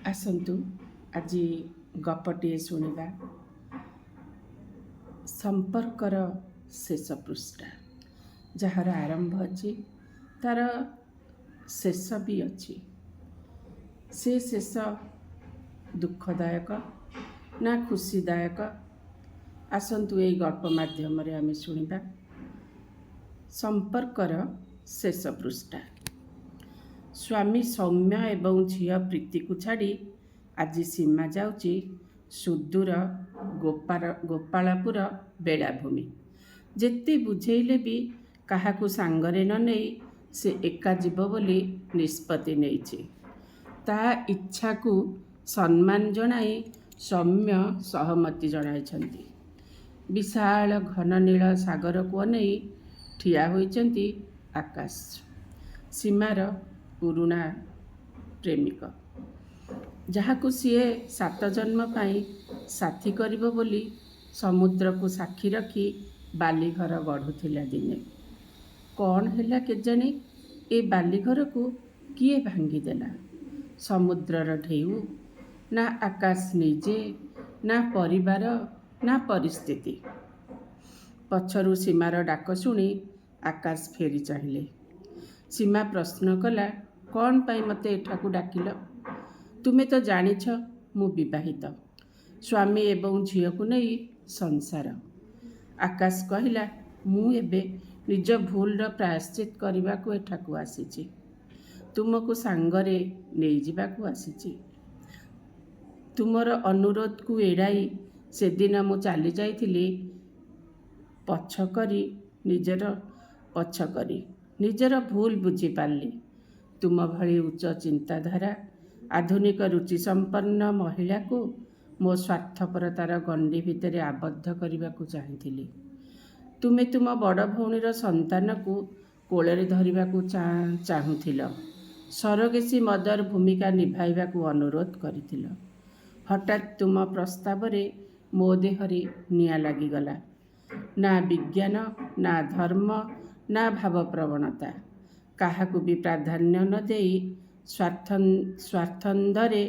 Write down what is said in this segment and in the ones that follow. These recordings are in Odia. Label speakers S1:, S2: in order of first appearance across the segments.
S1: ଆସନ୍ତୁ ଆଜି ଗପଟିଏ ଶୁଣିବା। ସମ୍ପର୍କର ଶେଷ ପୃଷ୍ଠା, ଯାହାର ଆରମ୍ଭ ଅଛି ତାର ଶେଷ ବି ଅଛି। ସେ ଶେଷ ଦୁଃଖଦାୟକ ନା ଖୁସିଦାୟକ? ଆସନ୍ତୁ ଏଇ ଗଳ୍ପ ମାଧ୍ୟମରେ ଆମେ ଶୁଣିବା। ସମ୍ପର୍କର ଶେଷ ପୃଷ୍ଠା। ସ୍ୱାମୀ ସୌମ୍ୟ ଏବଂ ଝିଅ ପ୍ରୀତିକୁ ଛାଡ଼ି ଆଜି ସୀମା ଯାଉଛି ସୁଦୂର ଗୋପାଳପୁର ବେଳାଭୂମି। ଯେତେ ବୁଝେଇଲେ ବି କାହାକୁ ସାଙ୍ଗରେ ନ ନେଇ ସେ ଏକା ଯିବ ବୋଲି ନିଷ୍ପତ୍ତି ନେଇଛି। ତା ଇଚ୍ଛାକୁ ସମ୍ମାନ ଜଣାଇ ସୌମ୍ୟ ସହମତି ଜଣାଇଛନ୍ତି। ବିଶାଳ ଘନ ନୀଳ ସାଗରକୁ ଅନେଇ ଠିଆ ହୋଇଛନ୍ତି ଆକାଶ, ସୀମାର ପୁରୁଣା ପ୍ରେମିକ, ଯାହାକୁ ସିଏ 7 ଜନ୍ମ ପାଇଁ ସାଥୀ କରିବ ବୋଲି ସମୁଦ୍ରକୁ ସାକ୍ଷୀ ରଖି ବାଲିଘର ଗଢ଼ୁଥିଲା ଦିନେ। କ'ଣ ହେଲା କେଜାଣି ଏ ବାଲିଘରକୁ କିଏ ଭାଙ୍ଗିଦେଲା? ସମୁଦ୍ରର ଢେଉ, ନା ଆକାଶ ନିଜେ, ନା ପରିବାର, ନା ପରିସ୍ଥିତି? ପଛରୁ ସୀମାର ଡାକ ଶୁଣି ଆକାଶ ଫେରି ଚାହିଁଲେ। ସୀମା ପ୍ରଶ୍ନ କଲା, କ'ଣ ପାଇଁ ମୋତେ ଏଠାକୁ ଡାକିଲ? ତୁମେ ତ ଜାଣିଛ ମୁଁ ବିବାହିତ, ସ୍ୱାମୀ ଏବଂ ଝିଅକୁ ନେଇ ସଂସାର। ଆକାଶ କହିଲା, ମୁଁ ଏବେ ନିଜ ଭୁଲର ପ୍ରାୟଶ୍ଚିତ କରିବାକୁ ଏଠାକୁ ଆସିଛି। ତୁମକୁ ସାଙ୍ଗରେ ନେଇଯିବାକୁ ଆସିଛି। ତୁମର ଅନୁରୋଧକୁ ଏଡ଼ାଇ ସେଦିନ ମୁଁ ଚାଲି ଯାଇଥିଲି ପଛ କରି ନିଜର ଭୁଲ ବୁଝିପାରିଲି। ତୁମ ଭଳି ଉଚ୍ଚ ଚିନ୍ତାଧାରା, ଆଧୁନିକ ରୁଚିସମ୍ପନ୍ନ ମହିଳାକୁ ମୋ ସ୍ୱାର୍ଥପରତାର ଗଣ୍ଡି ଭିତରେ ଆବଦ୍ଧ କରିବାକୁ ଚାହିଁଥିଲି। ତୁମେ ତୁମ ବଡ଼ ଭଉଣୀର ସନ୍ତାନକୁ କୋଳରେ ଧରିବାକୁ ଚାହୁଁଥିଲ। ସରୋଗେସି ମଦର ଭୂମିକା ନିଭାଇବାକୁ ଅନୁରୋଧ କରିଥିଲ। ହଠାତ୍ ତୁମ ପ୍ରସ୍ତାବରେ ମୋ ଦେହରେ ନିଆଁ ଲାଗିଗଲା। ନା ବିଜ୍ଞାନ, ନା ଧର୍ମ, ନା ଭାବପ୍ରବଣତା କାହାକୁ ବି ପ୍ରାଧାନ୍ୟ ନ ଦେଇ ସ୍ୱାର୍ଥନ୍ଧରେ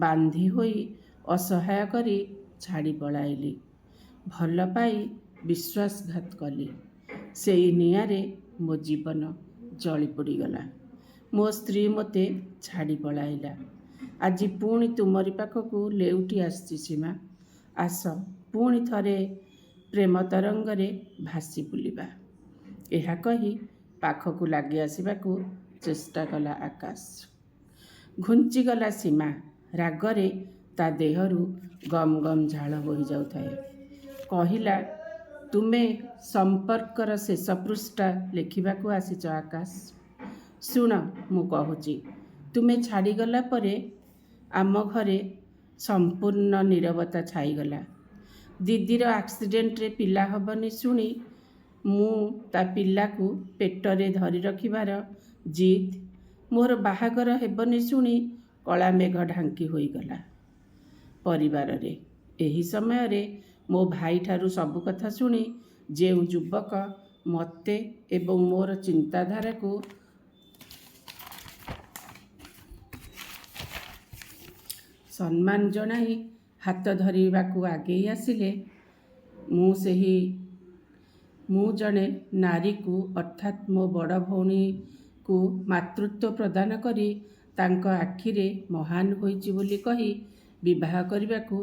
S1: ବାନ୍ଧି ହୋଇ ଅସହାୟ କରି ଛାଡ଼ି ପଳାଇଲି। ଭଲ ପାଇ ବିଶ୍ୱାସଘାତ କଲି। ସେଇ ନିଆଁରେ ମୋ ଜୀବନ ଜଳି ପୋଡ଼ିଗଲା। ମୋ ସ୍ତ୍ରୀ ମୋତେ ଛାଡ଼ି ପଳାଇଲା। ଆଜି ପୁଣି ତୁମରି ପାଖକୁ ଲେଉଟି ଆସିଛି ସୀମା। ଆସ ପୁଣି ଥରେ ପ୍ରେମ ତରଙ୍ଗରେ ଭାସି ବୁଲିବା। ଏହା କହି ପାଖକୁ ଲାଗି ଆସିବାକୁ ଚେଷ୍ଟା କଲା ଆକାଶ। ଘୁଞ୍ଚିଗଲା ସୀମା। ରାଗରେ ତା ଦେହରୁ ଗମ ଗମ ଝାଳ ବୋହି ଯାଉଥାଏ। କହିଲା, ତୁମେ ସମ୍ପର୍କର ଶେଷ ପୃଷ୍ଠା ଲେଖିବାକୁ ଆସିଛ ଆକାଶ। ଶୁଣ, ମୁଁ କହୁଛି, ତୁମେ ଛାଡ଼ିଗଲା ପରେ ଆମ ଘରେ ସମ୍ପୂର୍ଣ୍ଣ ନୀରବତା ଛାଇଗଲା। ଦିଦିର ଆକ୍ସିଡେଣ୍ଟରେ ପିଲା ହେବନି ଶୁଣି ମୁଁ ତା ପିଲାକୁ ପେଟରେ ଧରି ରଖିବାର ଜିଦ୍, ମୋର ବାହାଘର ହେବନି ଶୁଣି କଳାମେଘ ଢାଙ୍କି ହୋଇଗଲା ପରିବାରରେ। ଏହି ସମୟରେ ମୋ ଭାଇଠାରୁ ସବୁ କଥା ଶୁଣି ଯେଉଁ ଯୁବକ ମୋତେ ଏବଂ ମୋର ଚିନ୍ତାଧାରାକୁ ସମ୍ମାନ ଜଣାଇ ହାତ ଧରିବାକୁ ଆଗେଇ ଆସିଲେ, ମୁଁ ଜଣେ ନାରୀକୁ ଅର୍ଥାତ୍ ମୋ ବଡ଼ ଭଉଣୀକୁ ମାତୃତ୍ୱ ପ୍ରଦାନ କରି ତାଙ୍କ ଆଖିରେ ମହାନ ହୋଇଛି ବୋଲି କହି ବିବାହ କରିବାକୁ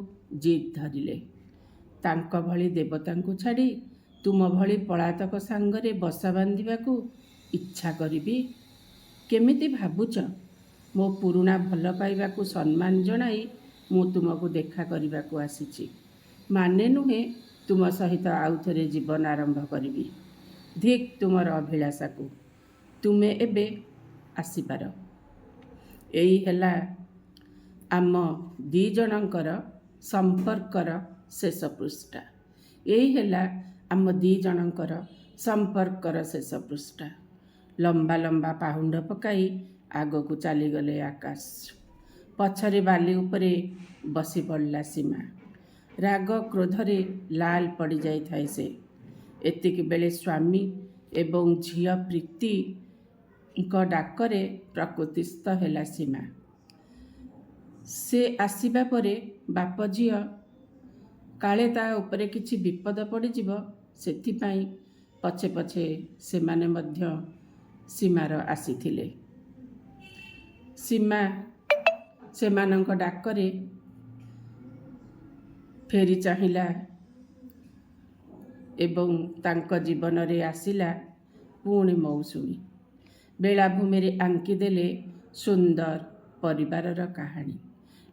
S1: ଜିଦ୍ ଧରିଲେ। ତାଙ୍କ ଭଳି ଦେବତାଙ୍କୁ ଛାଡ଼ି ତୁମ ଭଳି ପଳାତକ ସାଙ୍ଗରେ ବସା ବାନ୍ଧିବାକୁ ଇଚ୍ଛା କରିବି? କେମିତି ଭାବୁଛ? ମୋ ପୁରୁଣା ଭଲ ପାଇବାକୁ ସମ୍ମାନ ଜଣାଇ ମୁଁ ତୁମକୁ ଦେଖା କରିବାକୁ ଆସିଛି। ମାନେ ନୁହେଁ ତୁମ ସହିତ ଆଉଥରେ ଜୀବନ ଆରମ୍ଭ କରିବି। ଧିକ୍ ତୁମର ଅଭିଳାଷାକୁ। ତୁମେ ଏବେ ଆସିପାର। ଏଇ ହେଲା ଆମ 2 ଜଣଙ୍କର ସମ୍ପର୍କର ଶେଷ ପୃଷ୍ଠା। ଏଇ ହେଲା ଆମ 2 ଜଣଙ୍କର ସମ୍ପର୍କର ଶେଷ ପୃଷ୍ଠା। ଲମ୍ବା ଲମ୍ବା ପାହୁଣ୍ଡ ପକାଇ ଆଗକୁ ଚାଲିଗଲେ ଆକାଶ। ପଛରେ ବାଲି ଉପରେ ବସି ପଡ଼ିଲା ସୀମା। ରାଗ କ୍ରୋଧରେ ଲାଲ ପଡ଼ିଯାଇଥାଏ ସେ। ଏତିକି ବେଳେ ସ୍ୱାମୀ ଏବଂ ଝିଅ ପ୍ରୀତିଙ୍କ ଡାକରେ ପ୍ରକୃତିସ୍ଥ ହେଲା ସୀମା। ସେ ଆସିବା ପରେ ବାପ ଝିଅ କାଳେ ତା ଉପରେ କିଛି ବିପଦ ପଡ଼ିଯିବ, ସେଥିପାଇଁ ପଛେ ପଛେ ସେମାନେ ମଧ୍ୟ ସୀମାର ଆସିଥିଲେ। ସୀମା ସେମାନଙ୍କ ଡାକରେ ଫେରି ଚାହିଁଲା ଏବଂ ତାଙ୍କ ଜୀବନରେ ଆସିଲା ପୁଣି ମୌସୁମୀ। ବେଳାଭୂମିରେ ଆଙ୍କିଦେଲେ ସୁନ୍ଦର ପରିବାରର କାହାଣୀ।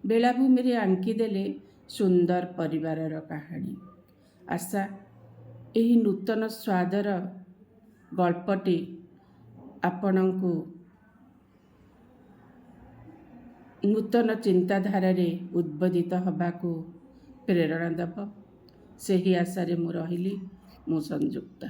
S1: ବେଳାଭୂମିରେ ଆଙ୍କିଦେଲେ ସୁନ୍ଦର ପରିବାରର କାହାଣୀ। ଆଶା ଏହି ନୂତନ ସ୍ୱାଦର ଗଳ୍ପଟି ଆପଣଙ୍କୁ ନୂତନ ଚିନ୍ତାଧାରାରେ ଉଦ୍ବୋଧିତ ହେବାକୁ ପ୍ରେରଣା ଦେବ। ସେହି ଆଶାରେ ମୁଁ ରହିଲି। ମୁଁ ସଂଯୁକ୍ତା।